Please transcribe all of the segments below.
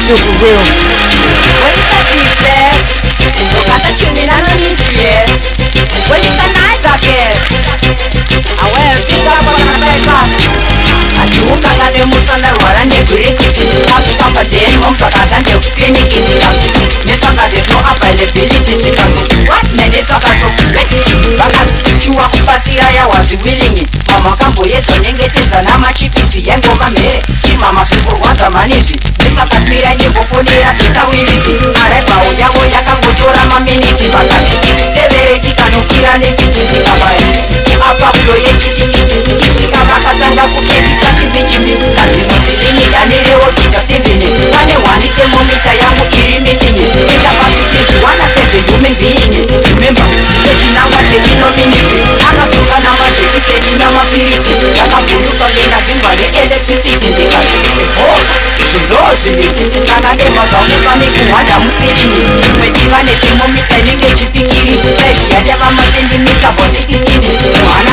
show for real. When it's a defect, look at the tuning and the nutrients. When it's a night jacket, I wear a big up on a bag basket. Atiukanga nemusana rwara negwirikiti asvika padeni momsakadza ndekuklinikiti asvika nesaka there's no availability zvikangozi what nenesaka toflexi vakati chuwa kubatsira yawazi willing mama akamboedza nyengetedza namachipisi yengoma mhere chimama zvikurwadza manizvi nesaka mira nyengofonera titawirisi arevhawo yavo yakangotora maminitsi vakati tevere tikanokwira nefititi kabai apa fulo yechisikisi tikisvika vakatanga kukekita chimbichimbi kazimuzivinyiganirewo tikasteveni pane wani temomita yangu iri misinyi itapasipizi 1 human being remember icho chinangwa cheino ministry akadzoka namajekiseni namapirisi yakavhuluka ngendavhimba neelectricity ndikati izvo ndo zviviti kana ndema zvakufane kuhwanda musirini imwe diva netemomita inenge chipikiri saizi yachava masendimita bosikisini mwana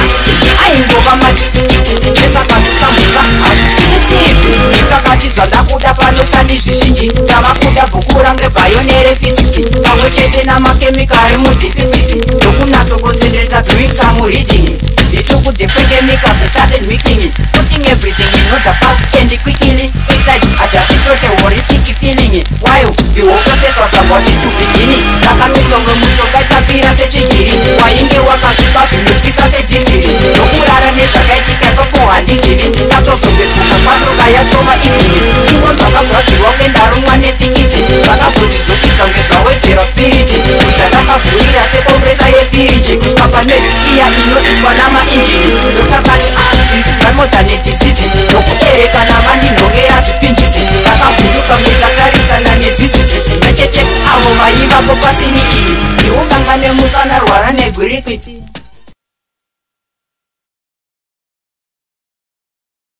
aingova matitititi nesaka ndosamutya hazvityisizvi takati zvandakuda panosani zvizhinji ndavakuda bhuku rangu rebhayo nerefisisi pamwe chete namakemikari mudhipifisi ndokunatsongotsendeta doing some reading it took different chemicals and started mixing it putting everything in order fast and quickly inside I just felt a horrific feeling while the whole process was about to begin ndakanosonga mushonga tapira sechigiri wainge wakasvipa zvinotyisa sedhisiri nokurara nezvakaitika ipapo handizivi katozombepuka kwanoka yatova ivini chimwe dzakagwadzirwa kwendarumwa netsikidzi zvakazoti zvokidza kunge zvawedzera spiriti kuzvandakavhurira sekompresa yefiriji kusvika panesi iya inotiswa namainjini ndotakati this is my modern disease nokuerekana vandinhongera zipinjisi ndakavhunduka mekatarisana nezisisi zvimwe chete avo vaivapo pasini iyi ndiunganga nemusana rwara negwirikwiti